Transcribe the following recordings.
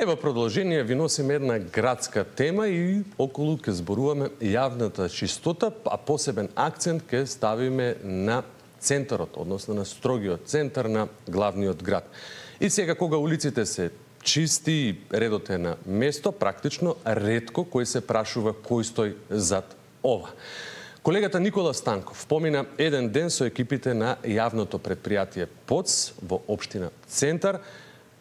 Ево продолжение ви носиме една градска тема и околу ќе зборуваме јавната чистота, а посебен акцент ќе ставиме на центарот, односно на строгиот центар на главниот град. И сега кога улиците се чисти и редот е на место, практично ретко кој се прашува кој стои зад ова. Колегата Никола Станков помина еден ден со екипите на јавното предпријатие ПОЦ во општина Центар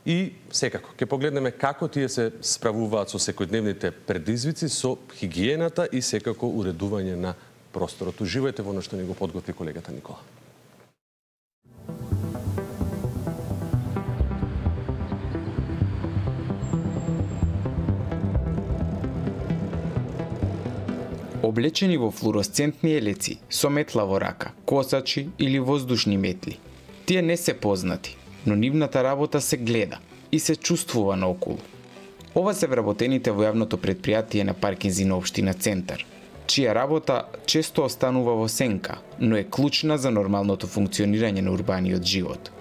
и секако ќе погледнеме како тие се справуваат со секојдневните предизвици, со хигиената и секако уредување на просторот. Уживајте во она што ни го подготви колегата Никола. Облечени во флуоресцентни елеци, со метла во рака, косачи или воздушни метли. Тие не се познати, но нивната работа се гледа и се чувствува наоколу. Ова се вработените во јавното предпријатие на паркинзи на општина Центар, чија работа често останува во сенка, но е клучна за нормалното функционирање на урбаниот живот.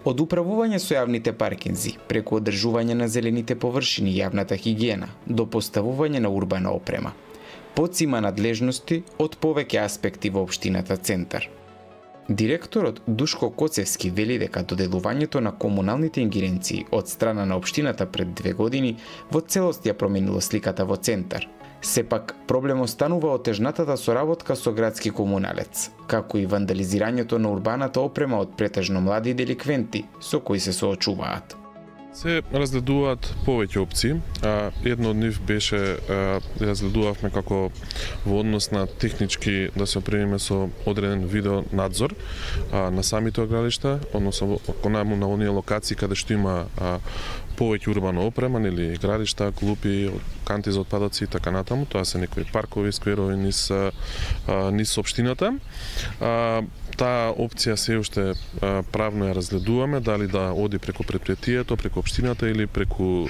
Од управување со јавните паркинзи, преку одржување на зелените површини и јавната хигиена, до поставување на урбана опрема, ПОЦ има надлежности од повеќе аспекти во општината Центар. Директорот Душко Коцевски вели дека доделувањето на комуналните ингеренции од страна на општината пред 2 години во целост ја променило сликата во Центар. Сепак, проблем останува отежнатата соработка со градски комуналец, како и вандализирањето на урбаната опрема од претежно млади деликвенти со кои се соочуваат. Се разгледуваат повеќе опции. Едно од нив беше, разгледувавме како во однос на технички да се опремиме со одреден видео надзор на самите оградишта, односно на оние локации каде што има повеќе урбана опрема, или градишта, клупи, канти за отпадоци и така натаму. Тоа се некои паркови, скверови низ општината. Таа опција се уште правно ја разгледуваме, дали да оди преку предпријатието, преку општината или преку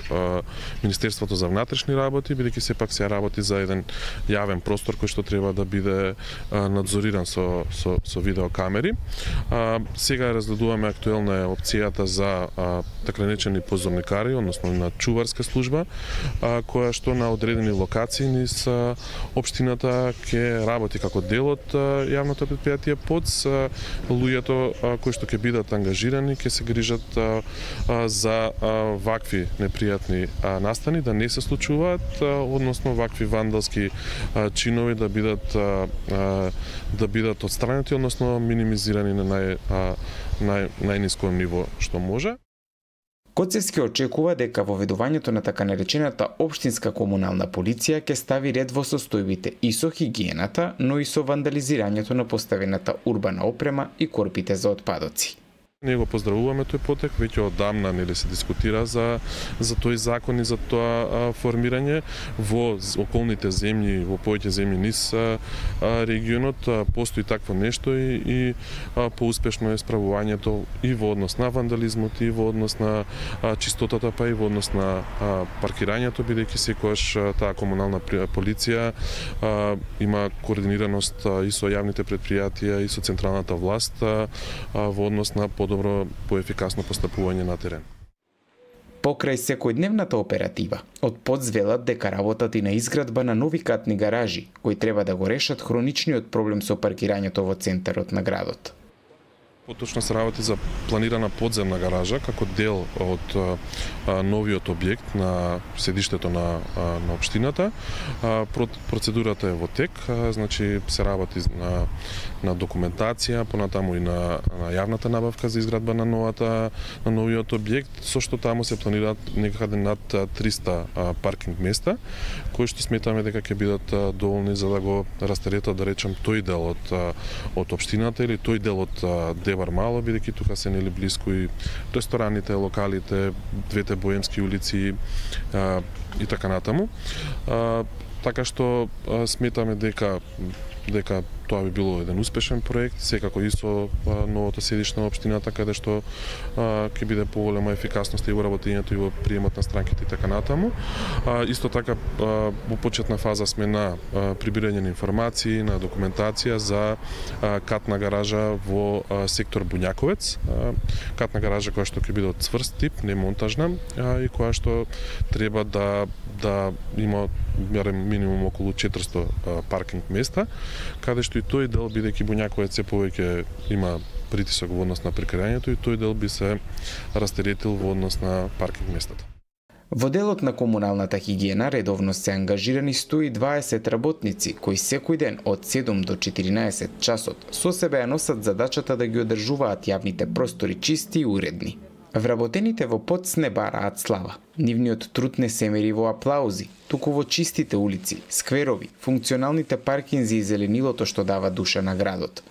Министерството за внатрешни работи, бидејќи сепак се работи за еден јавен простор кој што треба да биде надзориран со видеокамери. Сега разгледуваме, актуелна е опцијата за така наречени позорникари, односно на чуварска служба, која што на одредени локации низ општината ќе работи како дел од јавното предпријатие ПОЦ. Луѓето кои што ќе бидат ангажирани ќе се грижат за вакви непријатни настани да не се случуваат, односно вакви вандалски чинови да бидат отстранети, односно минимизирани на најниско ниво што може. Коцевски очекува дека воведувањето на така наречената општинска комунална полиција ќе стави ред во состојбите и со хигиената, но и со вандализирањето на поставената урбана опрема и корпите за отпадоци. Ние го поздравуваме тој потек, веќе одамна се дискутира за тој закон и за тоа формирање во околните земји, во повеќе земји низ регионот постои такво нешто и поуспешно е справувањето и во однос на вандализмот, и во однос на чистотата, па и во однос на паркирањето, бидејќи секогаш таа комунална полиција има координираност и со јавните предпријатија и со централната власт во однос на подобро, поефикасно постапување на терен. Покрај секојдневната оператива, од ПОЦ велат дека работат и на изградба на нови катни гаражи, кои треба да го решат хроничниот проблем со паркирањето во центарот на градот. Поточно се работи за планирана подземна гаража како дел од новиот објект на седиштето на општината. Процедурата е во тек, значи се работи на документација, понатаму и на јавната набавка за изградба на новиот објект, со што таму се планираат некаде над 300 паркинг места, кои што сметаме дека ќе бидат доволни за да го растеретат, да речем, тој дел од општината или тој дел од Девар Мало, бидејќи тука се блиску и рестораните, локалите, двете боемски улици и така натаму. Така што сметаме дека тоа би било еден успешен проект, секако и со новото седиште на општината, каде што ќе биде поголема ефикасност и во работењето и во приемот на странките и така натаму. Исто така во почетна фаза сме на прибирање на информации, на документација за катна гаража во сектор Буњаковец. Катна гаража која што ќе биде од цврст тип, не монтажна, и која што треба да има минимум околу 400 паркинг места, каде што и тој дел, бидејќи Буњаковец се повеќе има притисок во однос на прекрајањето, и тој дел би се растеретил во однос на паркинг местата. Во делот на комуналната хигиена редовно се ангажирани 120 работници кои секој ден од 7 до 14 часот со себе ја носат задачата да ги одржуваат јавните простори чисти и уредни. Вработените во ПОЦ не бараат слава. Нивниот труд не се мери во аплаузи, туку во чистите улици, скверови, функционалните паркинзи и зеленилото што дава душа на градот.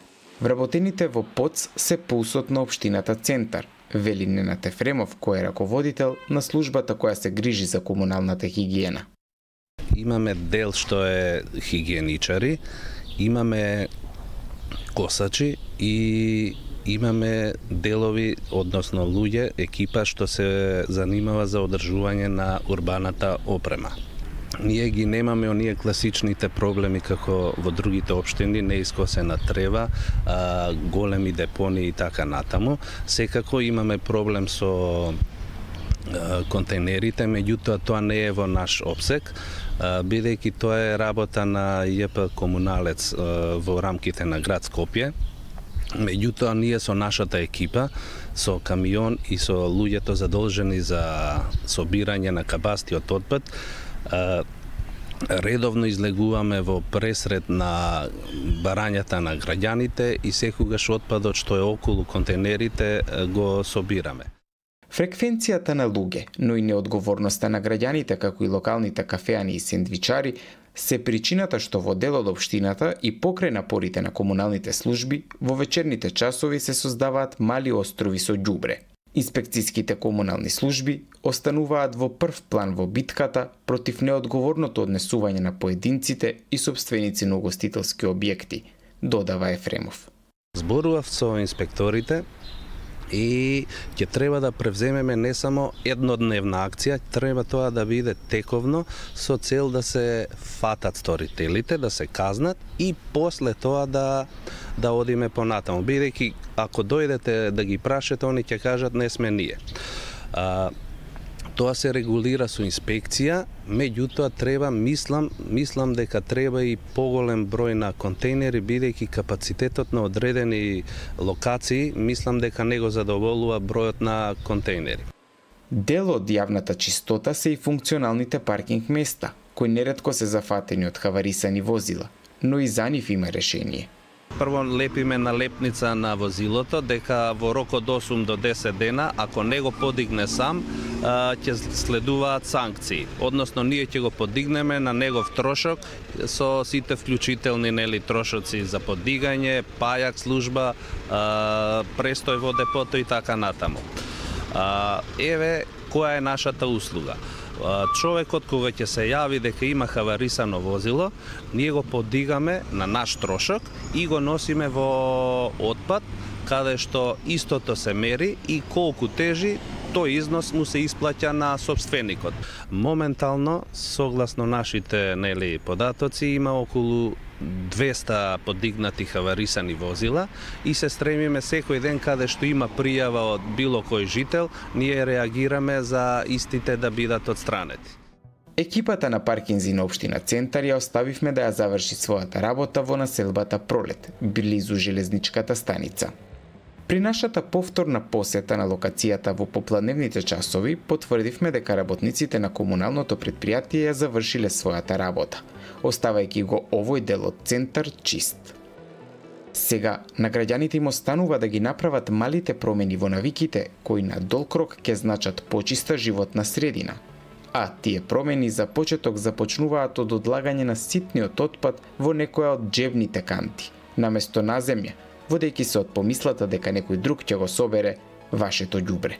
Вработените во ПОЦ се пулсот на општината Центар, вели Ненад Ефремов, кој е раководител на службата која се грижи за комуналната хигиена. Имаме дел што е хигиеничари, имаме косачи и имаме делови, односно луѓе, екипа што се занимава за одржување на урбаната опрема. Ние ги немаме оние класичните проблеми како во другите општини, неискосена трева, големи депони и така натаму. Секако имаме проблем со контейнерите, меѓутоа тоа не е во наш опсек, бидејќи тоа е работа на ЈП Комуналец во рамките на град Скопје. Меѓутоа, ние со нашата екипа, со камион и со луѓето задолжени за собирање на кабастиот отпад, редовно излегуваме во пресред на барањата на граѓаните и секогаш отпадот што е околу контейнерите го собираме. Фреквенцијата на луѓе, но и неодговорноста на граѓаните како и локалните кафеани и сендвичари се причината што во дел од општината и покрај напорите на комуналните служби, во вечерните часови се создаваат мали острови со ѓубре. Инспекцијските комунални служби остануваат во прв план во битката против неодговорното однесување на поединците и сопственици на угостителски објекти, додава Ефремов. Зборував со инспекторите и ќе треба да превземеме не само еднодневна акција, треба тоа да биде тековно со цел да се фатат сторителите, да се казнат и после тоа да одиме понатаму. Бидејќи ако дојдете да ги прашате, они ќе кажат не сме ние. Тоа се регулира со инспекција, меѓутоа треба, мислам дека треба и поголем број на контейнери, бидејќи капацитетот на одредени локации, мислам дека не го задоволува бројот на контейнери. Дел од јавната чистота се и функционалните паркинг места, кои неретко се зафатени од хаварисани возила, но и за нив има решение. Прво лепиме налепница на возилото дека во рок од 8 до 10 дена, ако не го подигне сам, ќе следуваат санкции. Односно, ние ќе го подигнеме на негов трошок со сите вклучителни трошоци за подигање, пајак служба, престој во депото и така натаму. Еве која е нашата услуга. Човекот кога ќе се јави дека има хаварисано возило, ние го подигаме на наш трошок и го носиме во отпад, каде што истото се мери и колку тежи, тој износ му се исплаќа на сопственикот. Моментално, согласно нашите податоци, има околу 200 подигнати хаварисани возила и се стремиме секој ден каде што има пријава од било кој жител, ние реагираме за истите да бидат отстранети. Екипата на паркинзи на општина Центар ја оставивме да ја заврши својата работа во населбата Пролет, близу железничката станица. При нашата повторна посета на локацијата во попладневните часови, потврдивме дека работниците на комуналното предпријатие ја завршиле својата работа, оставајќи го овој дел од Центар чист. Сега, на граѓаните им останува да ги направат малите промени во навиките, кои на долг рок ќе значат почиста животна средина. А тие промени за почеток започнуваат од одлагање на ситниот отпад во некоја од џебните канти, наместо на земја, водејќи се од помислата дека некој друг ќе го собере вашето ѓубре.